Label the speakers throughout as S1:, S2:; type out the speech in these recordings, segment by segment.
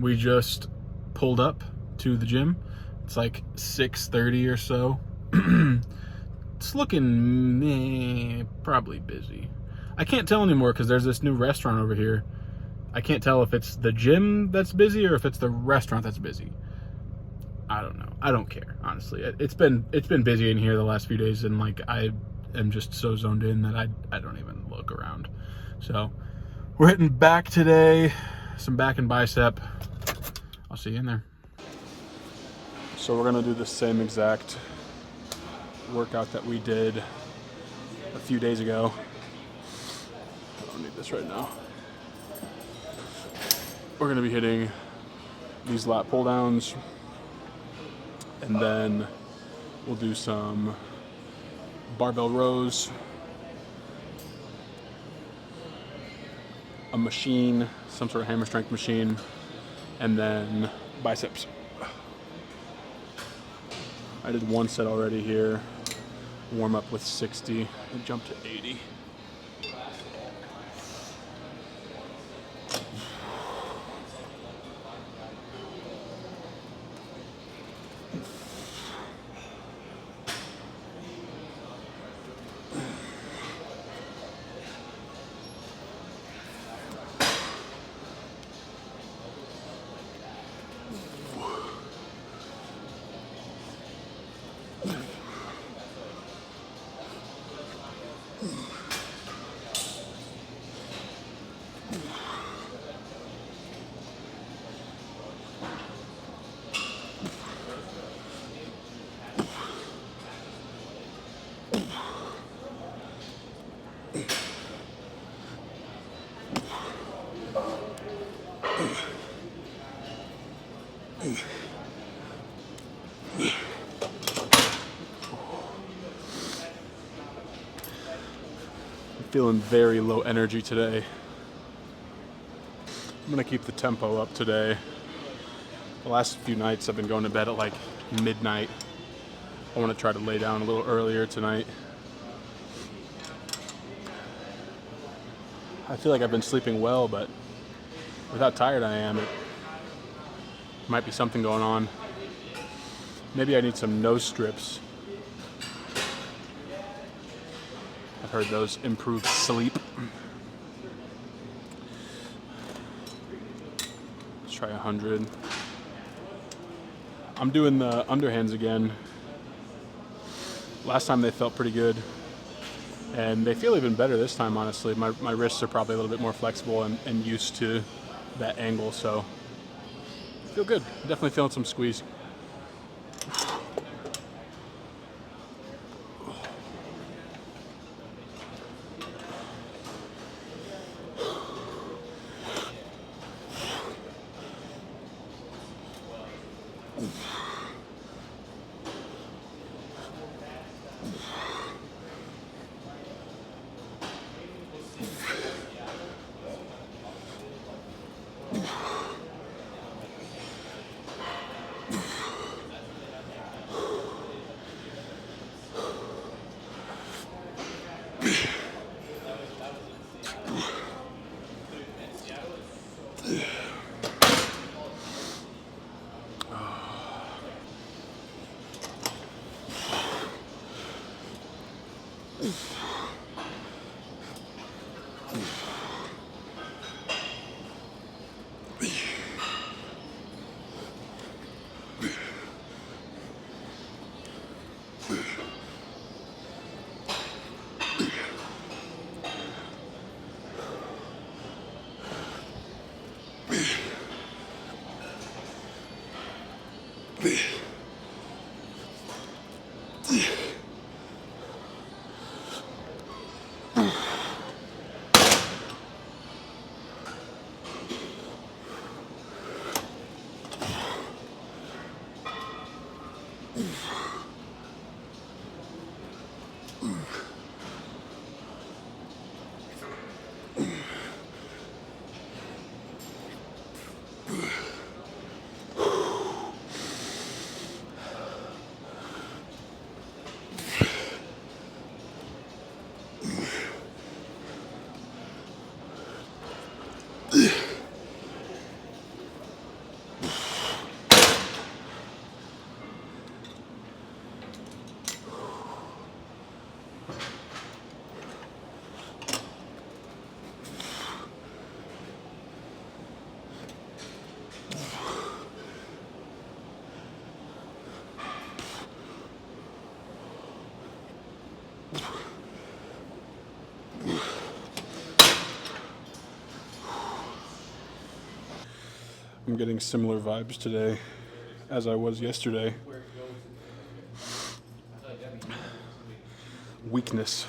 S1: We just pulled up to the gym. It's like 6:30 or so. It's looking probably busy. I can't tell anymore because there's this new restaurant over here. I can't tell if it's the gym that's busy or if it's the restaurant that's busy. I don't know. I don't care, honestly. It's been busy in here the last few days, and like I am just so zoned in that I don't even look around. So we're hitting back today. Some back and bicep. I'll see you in there. So we're gonna do the same exact workout that we did a few days ago. I don't need this right now. We're gonna be hitting these lat pull downs, and then we'll do some barbell rows, a machine, some sort of hammer strength machine, and then biceps. I did one set already here, warm up with 60 and jump to 80. Feeling very low energy today. I'm gonna keep the tempo up today. The last few nights I've been going to bed at like midnight. I want to try to lay down a little earlier tonight. I feel like I've been sleeping well, but with how tired I am, it might be something going on. Maybe I need some nose strips. I've heard those improve sleep. Let's try 100. I'm doing the underhands again. Last time they felt pretty good, and they feel even better this time, honestly. My wrists are probably a little bit more flexible and used to that angle, so I feel good. Definitely feeling some squeeze. I'm getting similar vibes today as I was yesterday. Weakness.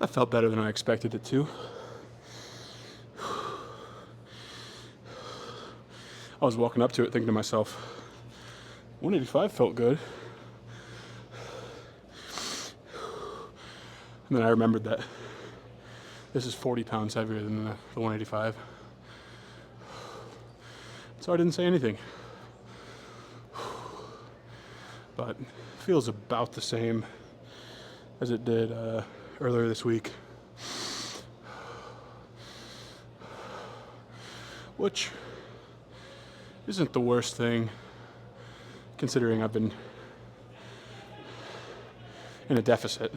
S1: That felt better than I expected it to. I was walking up to it thinking to myself, 185 felt good. And then I remembered that this is 40 pounds heavier than the 185. So I didn't say anything. But it feels about the same as it did earlier this week. Which isn't the worst thing, considering I've been in a deficit.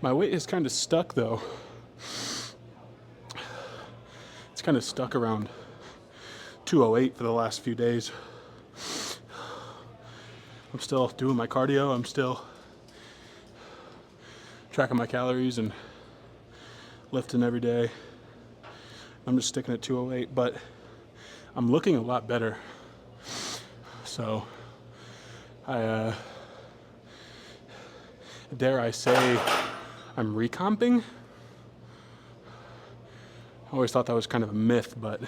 S1: My weight is kind of stuck though. It's kind of stuck around 208 for the last few days. I'm still doing my cardio, I'm still tracking my calories and lifting every day. I'm just sticking at 208, but I'm looking a lot better. So I dare I say I'm recomping. I always thought that was kind of a myth, but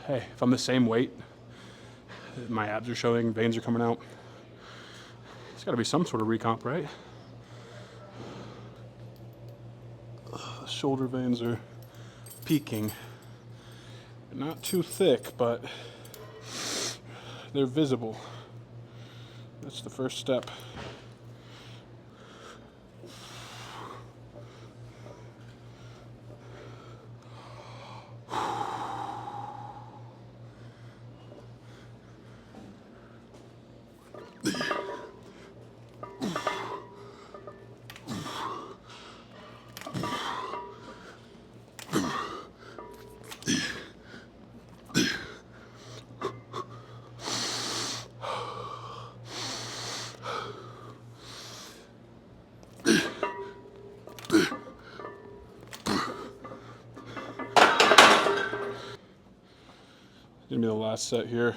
S1: hey, if I'm the same weight, my abs are showing, veins are coming out, there's got to be some sort of recomp, right? The shoulder veins are peaking. Not too thick, but they're visible. That's the first step. Gonna be the last set here,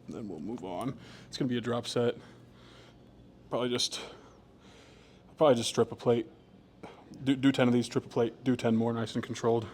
S1: and then we'll move on. It's gonna be a drop set. Probably just strip a plate. Do 10 of these, strip a plate, do 10 more, nice and controlled.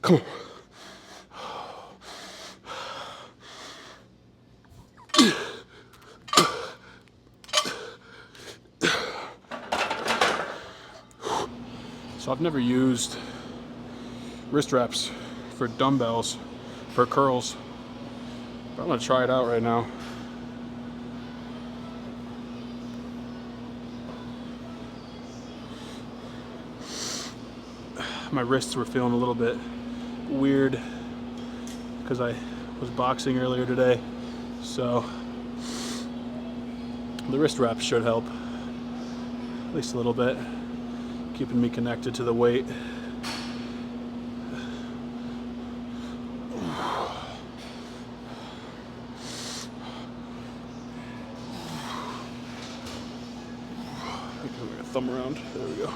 S1: Come on. So I've never used wrist wraps for dumbbells, for curls, but I'm gonna try it out right now. My wrists were feeling a little bit weird because I was boxing earlier today, so the wrist wraps should help, at least a little bit, keeping me connected to the weight. Put my thumb around, there we go.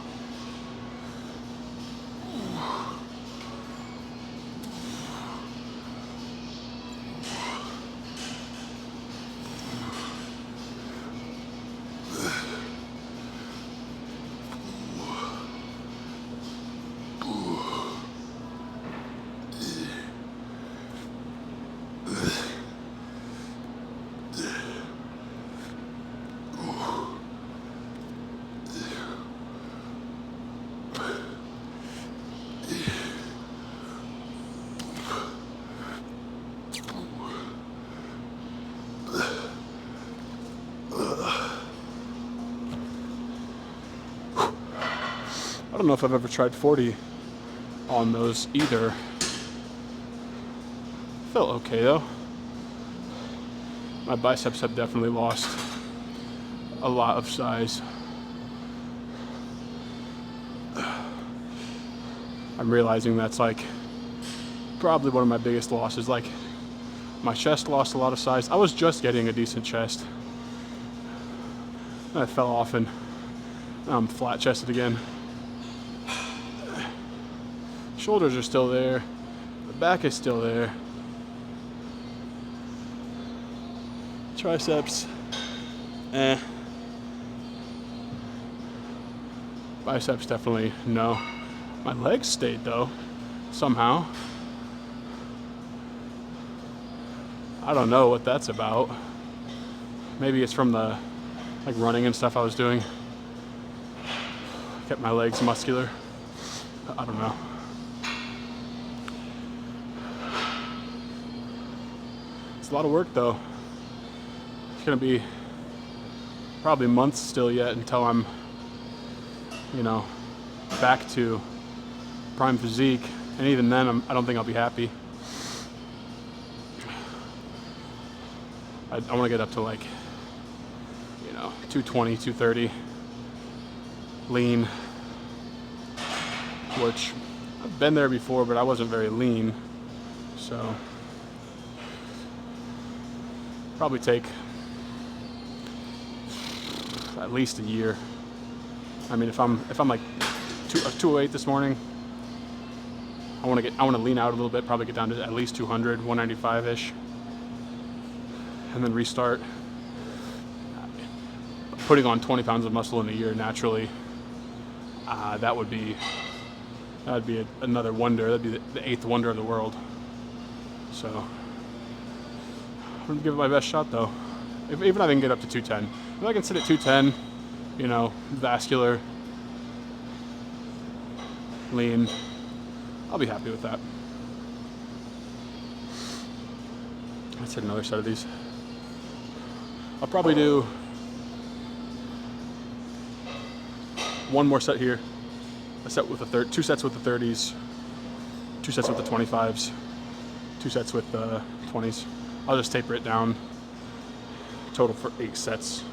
S1: I don't know if I've ever tried 40 on those either. Felt okay though. My biceps have definitely lost a lot of size. I'm realizing that's like probably one of my biggest losses. Like my chest lost a lot of size. I was just getting a decent chest. I fell off and I'm flat chested again. Shoulders are still there. The back is still there. Triceps, Biceps definitely no. My legs stayed though, somehow. I don't know what that's about. Maybe it's from the like running and stuff I was doing. Kept my legs muscular. I don't know. It's a lot of work though. It's gonna be probably months still yet until I'm, you know, back to prime physique, and even then I don't think I'll be happy. I want to get up to like, you know, 220, 230 lean, which I've been there before, but I wasn't very lean, so probably take at least a year. I mean, if I'm like 208 this morning, I want to lean out a little bit, probably get down to at least 200, 195-ish, and then restart. Putting on 20 pounds of muscle in a year naturally, that would be another wonder. That'd be the 8th wonder of the world. So I'm gonna give it my best shot though. Even if I can get up to 210, if I can sit at 210, you know, vascular, lean, I'll be happy with that. Let's hit another set of these. I'll probably do one more set here, a set with the 2 sets with the 30s, 2 sets with the 25s, 2 sets with the 20s. I'll just taper it down. Total for 8 sets.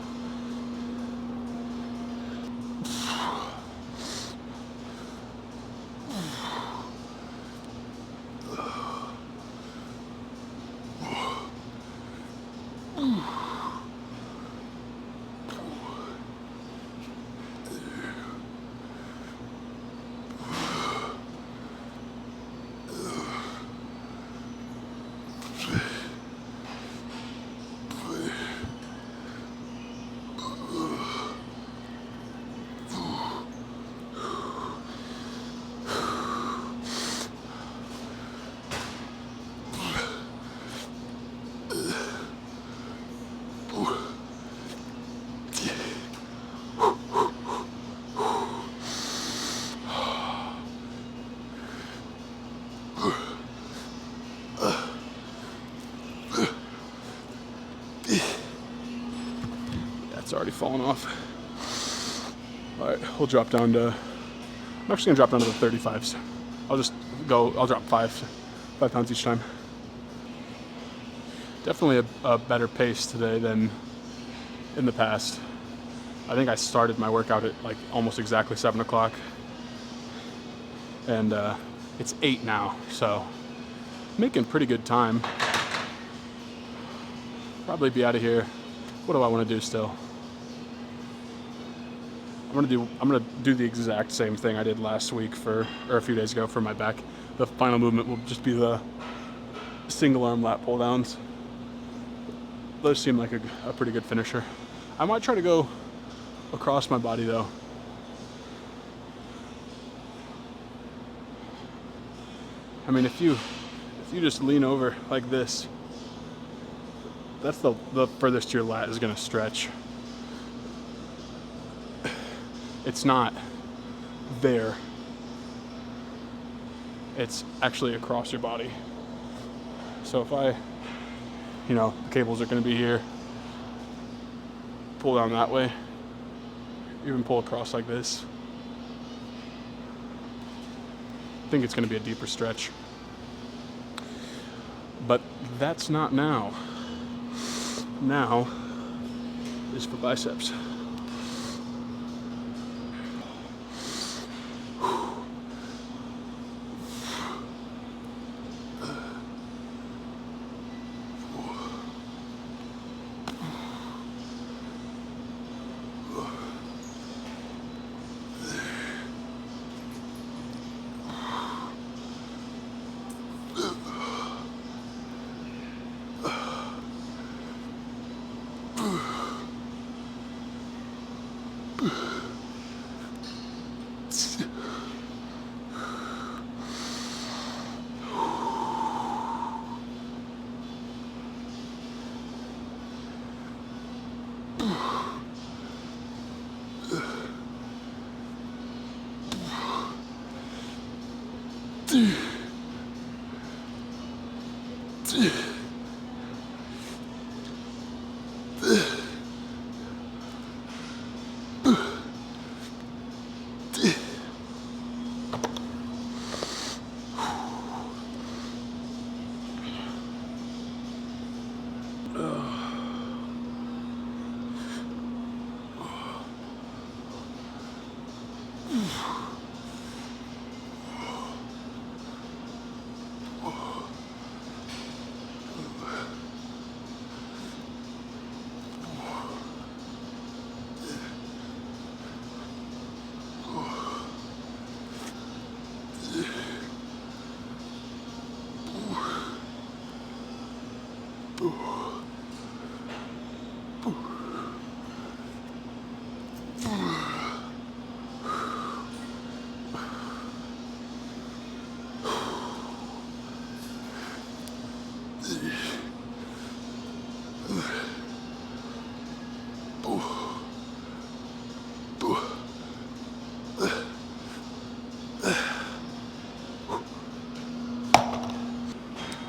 S1: It's already fallen off. All right, we'll drop down to, I'm actually gonna drop down to the 35s. I'll drop 5 pounds each time. Definitely a better pace today than in the past. I think I started my workout at like almost exactly 7 o'clock. And it's 8 now, so making pretty good time. Probably be out of here. What do I want to do still? I'm gonna do the exact same thing I did last week or a few days ago for my back. The final movement will just be the single arm lat pull downs. Those seem like a pretty good finisher. I might try to go across my body though. I mean, if you just lean over like this, that's the furthest your lat is gonna stretch. It's not there. It's actually across your body. So if I, the cables are gonna be here, pull down that way, even pull across like this, I think it's gonna be a deeper stretch. But that's not now. Now is for biceps.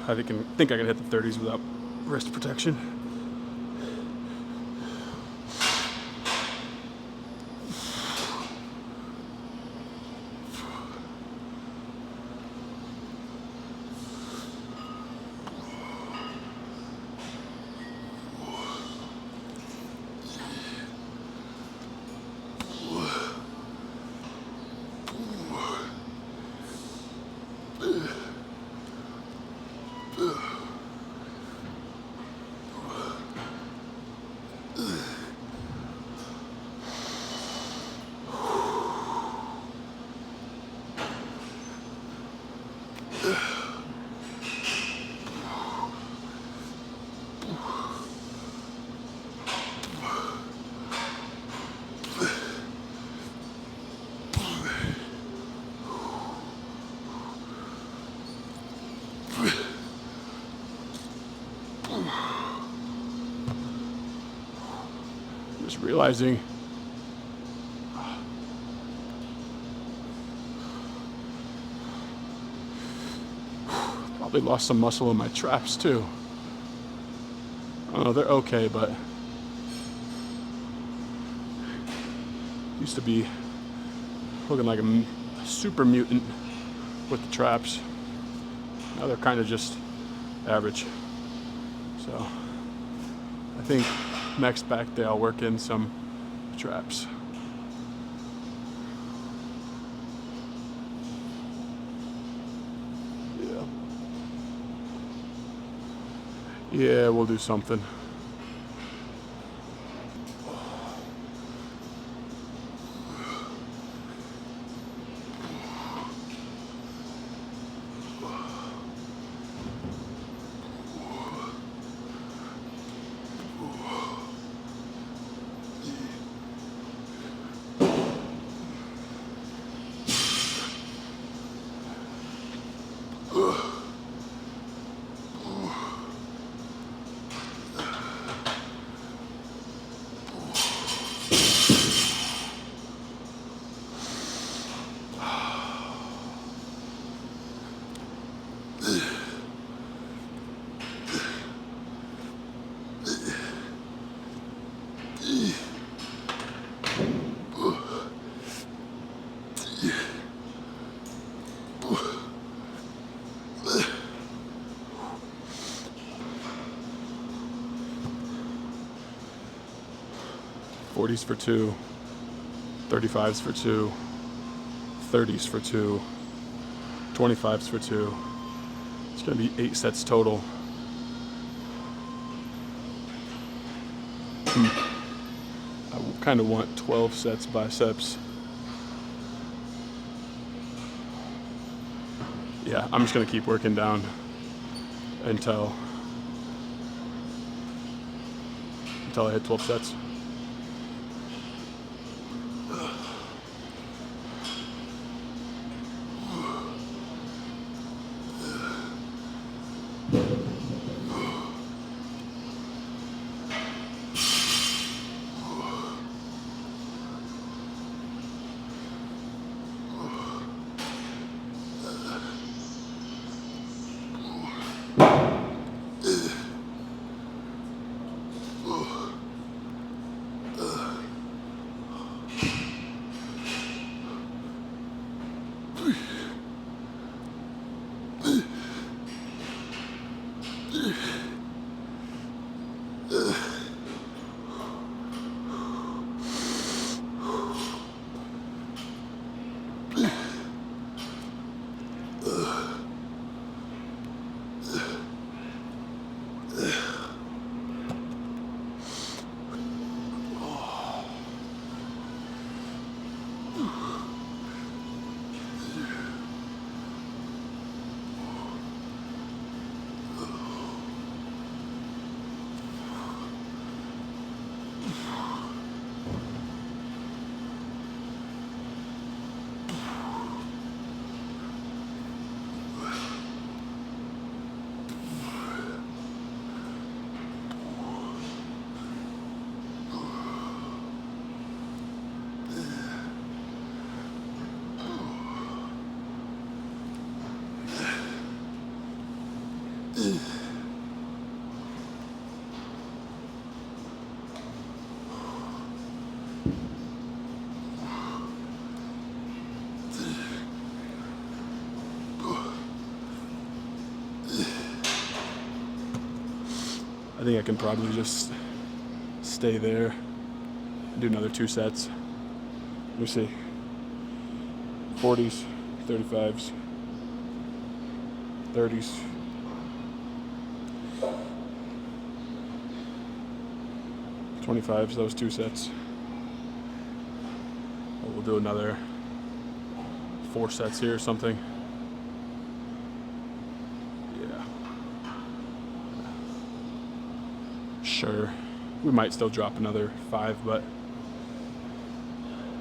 S1: I think I can hit the 30s without wrist protection. Just realizing probably lost some muscle in my traps too. I don't know, they're okay, but Used to be looking like a super mutant with the traps. Now they're kind of just average. So I think next back day I'll work in some traps. Yeah, we'll do something. $40s for 2, $35s for 2, $30s for 2, $25s for 2. It's going to be 8 sets total. I kind of want 12 sets biceps. Yeah, I'm just going to keep working down until I hit 12 sets. I think I can probably just stay there and do another 2 sets. Let me see. 40s, 35s, 30s. $25s, those 2 sets. We'll do another 4 sets here or something. Yeah. Sure. We might still drop another 5, but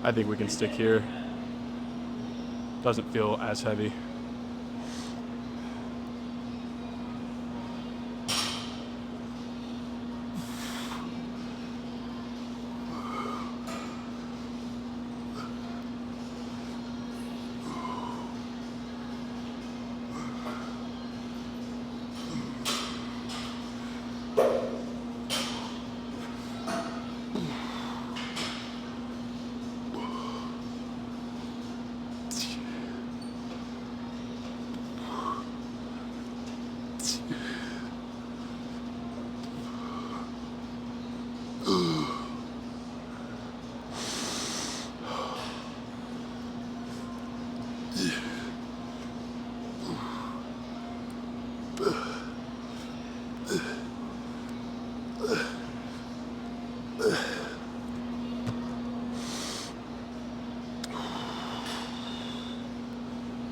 S1: I think we can stick here. Doesn't feel as heavy.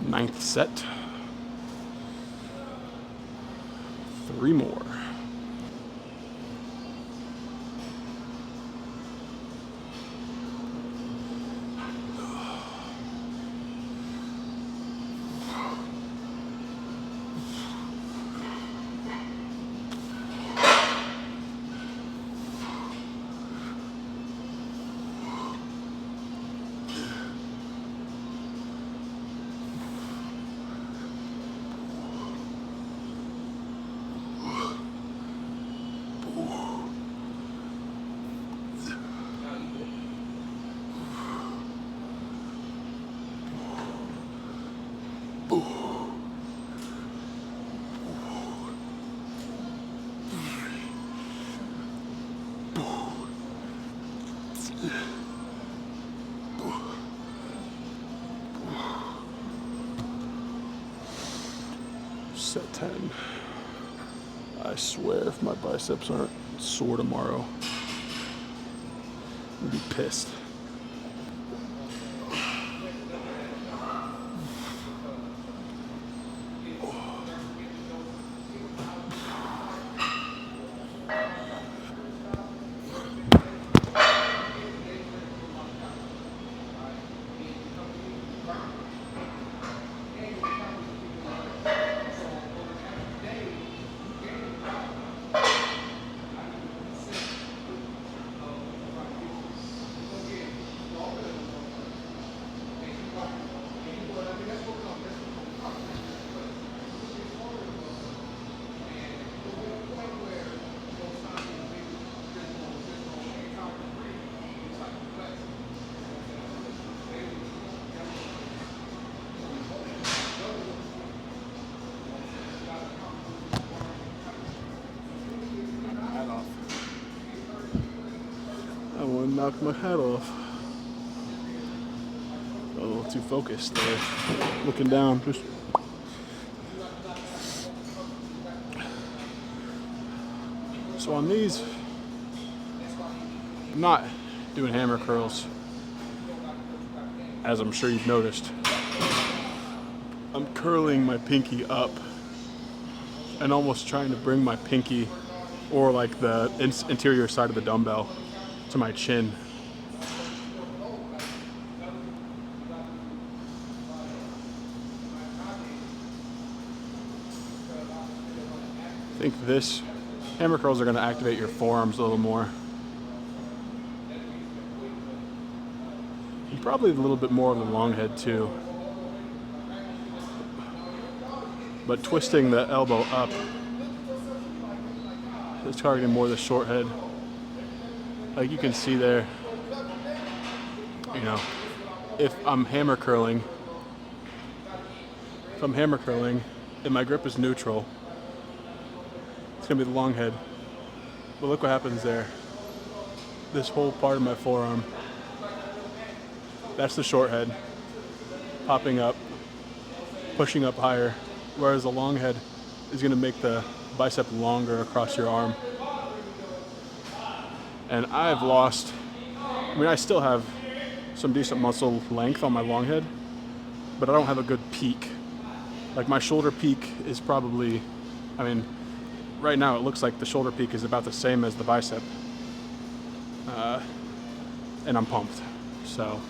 S1: Ninth set. 3 more. Set 10. I swear if my biceps aren't sore tomorrow, I'd be pissed. I want to knock my hat off. A little too focused there. Looking down. Just so on these, I'm not doing hammer curls, as I'm sure you've noticed. I'm curling my pinky up and almost trying to bring my pinky, or like the interior side of the dumbbell, to my chin. I think this hammer curls are going to activate your forearms a little more. And probably a little bit more of the long head too. But twisting the elbow up is targeting more the short head. Like you can see there, you know, if I'm hammer curling and my grip is neutral, it's gonna be the long head. But look what happens there. This whole part of my forearm, that's the short head, popping up, pushing up higher, whereas the long head is gonna make the bicep longer across your arm. And I've lost, I still have some decent muscle length on my long head, but I don't have a good peak. Like my shoulder peak is probably, right now it looks like the shoulder peak is about the same as the bicep. And I'm pumped, so.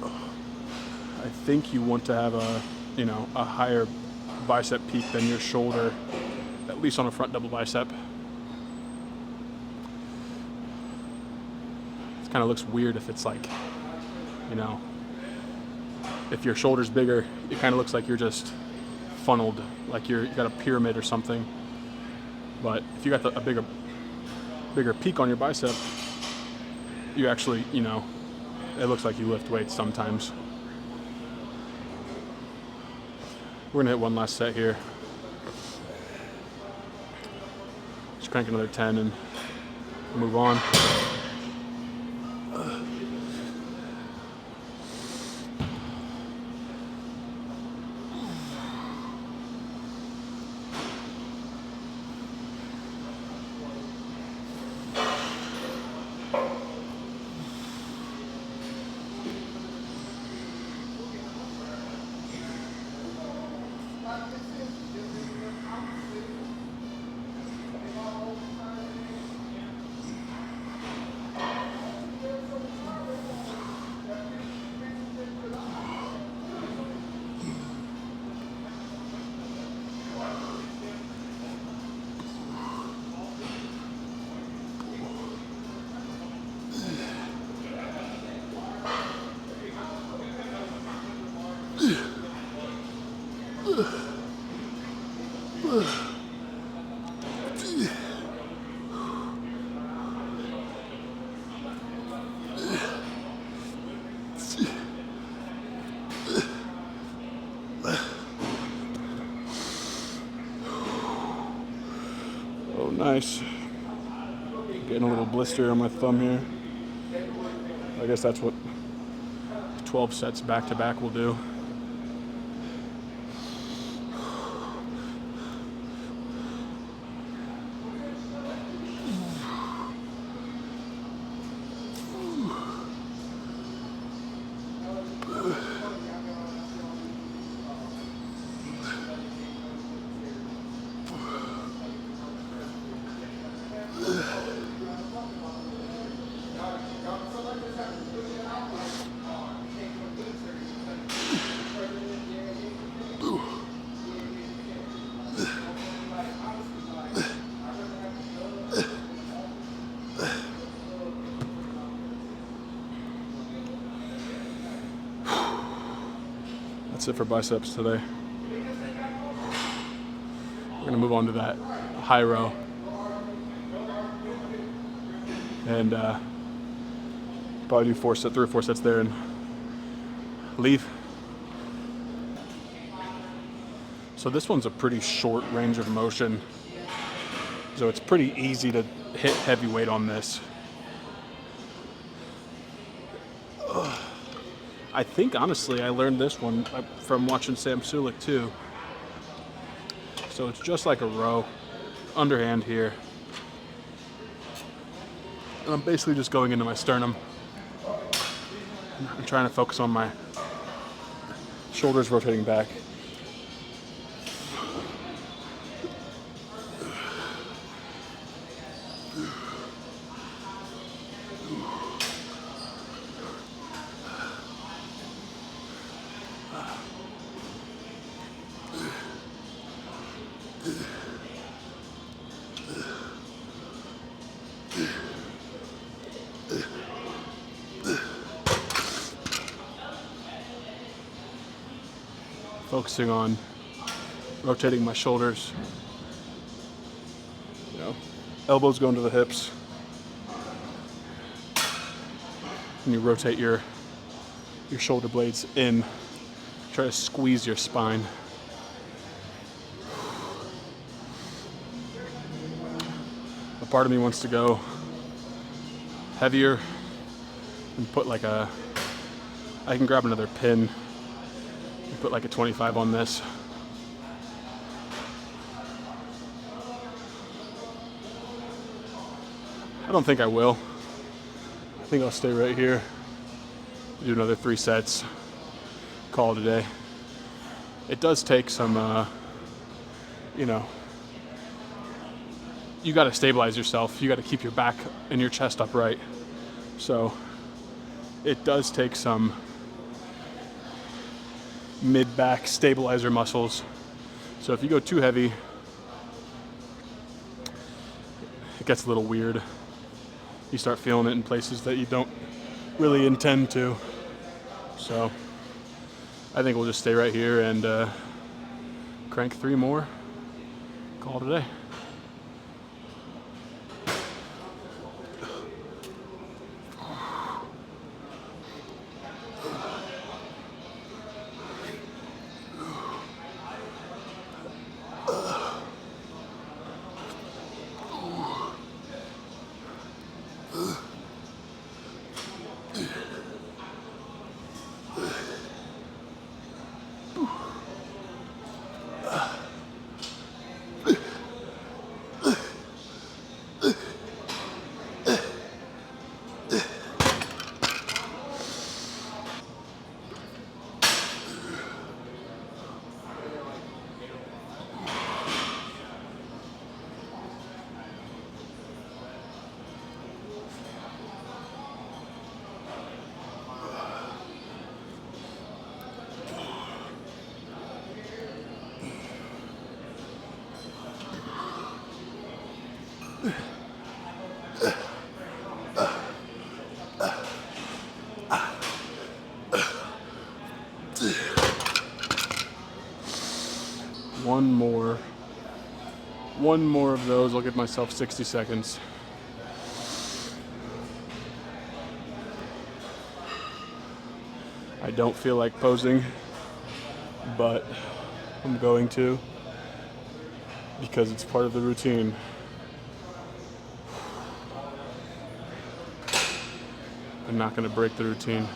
S1: I think you want to have a higher bicep peak than your shoulder, at least on a front double bicep. It kind of looks weird if it's like, if your shoulder's bigger, it kind of looks like you're just funneled, like you got a pyramid or something. But if you got a bigger peak on your bicep, you actually, it looks like you lift weights sometimes. We're gonna hit one last set here. Just crank another 10 and move on. Oh, nice. Getting a little blister on my thumb here. I guess that's what 12 sets back to back will do. That's it for biceps today. We're gonna move on to that high row. And probably do 3 or 4 sets there and leave. So this one's a pretty short range of motion. So it's pretty easy to hit heavy weight on this. I think, honestly, I learned this one from watching Sam Sulik, too. So it's just like a row, underhand here. And I'm basically just going into my sternum. I'm trying to focus on my shoulders rotating back. Focusing on rotating my shoulders. You know, elbows going to the hips. And you rotate your shoulder blades in. Try to squeeze your spine. A part of me wants to go heavier and put like I can grab another pin and put like a 25 on this. I don't think I will. I think I'll stay right here, do another 3 sets, call it a day. It does take some, you know, you got to stabilize yourself. You got to keep your back and your chest upright. So it does take some mid-back stabilizer muscles. So if you go too heavy, it gets a little weird. You start feeling it in places that you don't really intend to. So I think we'll just stay right here and crank 3 more, call it a day. One more of those, I'll give myself 60 seconds. I don't feel like posing, but I'm going to because it's part of the routine. I'm not going to break the routine.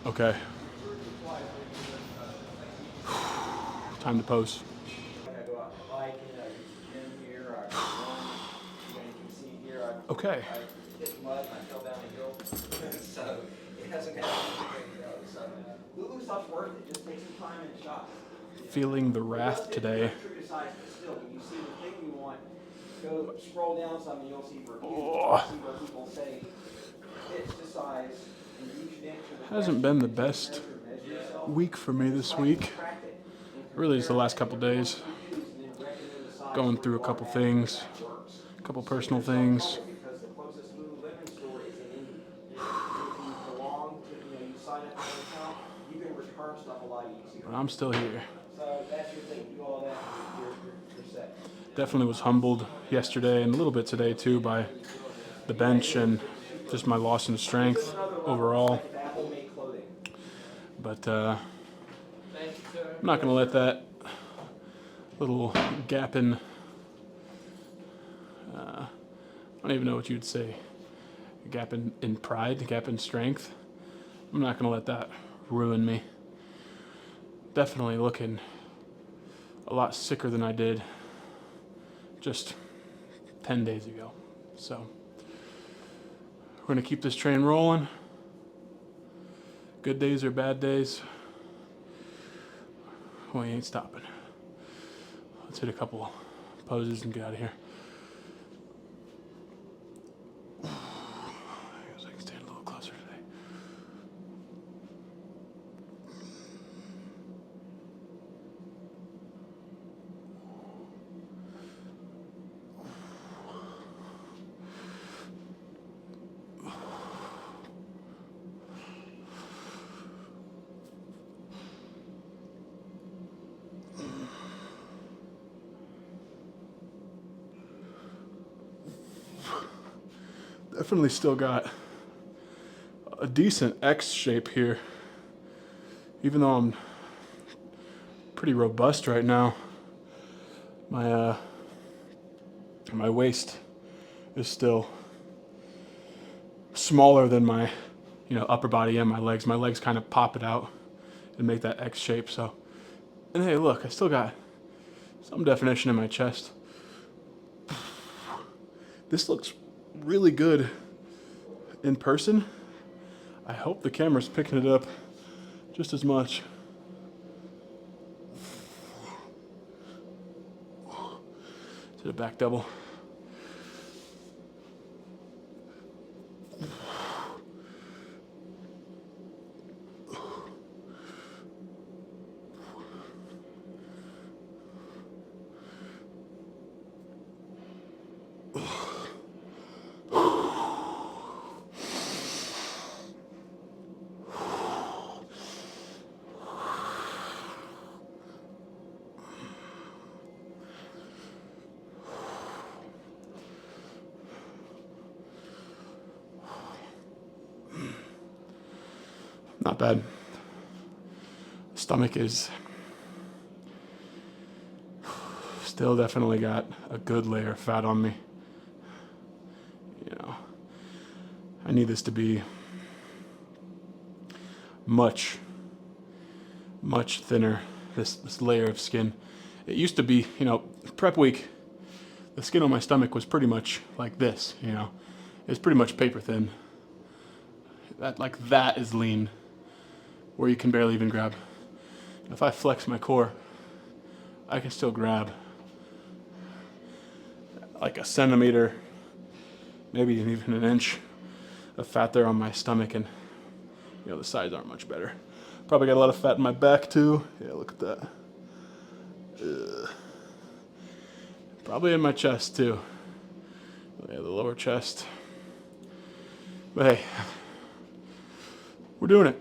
S1: Okay. Time to pose. Okay.
S2: So it hasn't got anything to go. So Lulu stuff's worth it. Just take some time and a shot.
S1: Feeling the wrath today.
S2: True to size, but still, when you see the thing you want, go scroll down some and you'll see reviews.
S1: Oh.
S2: See where people say fits to size and you should answer the
S1: Hasn't been the best week for me this week. Really just the last couple days. Going through a couple things, a couple personal things.
S2: because the closest Lululemon store is in Indy. If you belong to, you sign up for an account, you can return stuff a lot easier.
S1: But I'm still here.
S2: So that's your thing. Do all that, you're set.
S1: Definitely was humbled yesterday and a little bit today too by the bench and just my loss in strength overall. But I'm not going to let that little gap in, I don't even know what you'd say, gap in pride, gap in strength. I'm not going to let that ruin me. Definitely looking a lot sicker than I did just 10 days ago. So we're going to keep this train rolling. Good days or bad days, we ain't stopping. Let's hit a couple poses and get out of here. I guess I can stand a little closer today. Definitely still got a decent X shape here. Even though I'm pretty robust right now, my waist is still smaller than my upper body and my legs. My legs kind of pop it out and make that X shape. So, and hey, look, I still got some definition in my chest. This looks really good in person. I hope the camera's picking it up just as much. To the back double. Not bad. Stomach is still definitely got a good layer of fat on me. I need this to be much, much thinner, this layer of skin. It used to be, prep week, the skin on my stomach was pretty much like this, It's pretty much paper thin. That is lean, where you can barely even grab. If I flex my core, I can still grab like a centimeter, maybe even an inch of fat there on my stomach, and the sides aren't much better. Probably got a lot of fat in my back too. Yeah, look at that. Probably in my chest too. Yeah, the lower chest. But hey, we're doing it.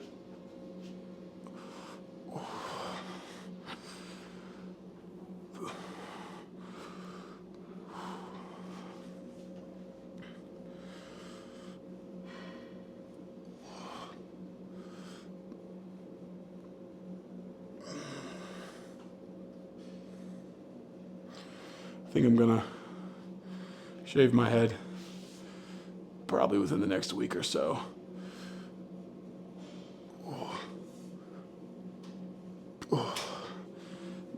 S1: I think I'm gonna shave my head probably within the next week or so.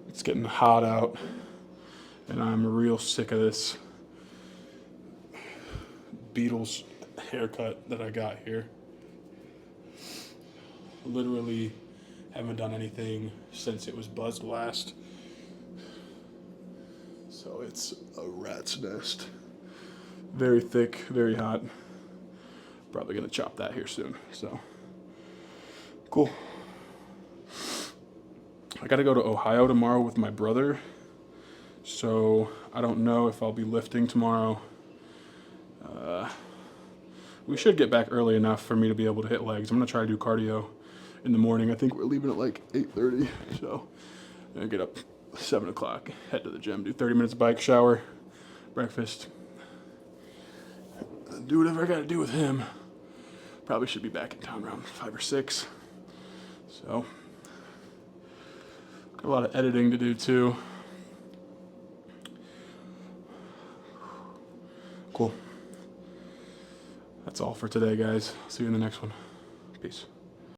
S1: It's getting hot out, and I'm real sick of this Beatles haircut that I got here. Literally haven't done anything since it was buzzed last. So it's a rat's nest. Very thick, very hot. Probably gonna chop that here soon, so. Cool. I gotta go to Ohio tomorrow with my brother, so I don't know if I'll be lifting tomorrow. We should get back early enough for me to be able to hit legs. I'm gonna try to do cardio in the morning. I think we're leaving at like 8:30, so I'm gonna get up 7 o'clock, head to the gym, do 30 minutes bike, shower, breakfast, do whatever I gotta do with him. Probably should be back in town around 5 or 6. So, got a lot of editing to do too. Cool. That's all for today, guys. See you in the next one. Peace.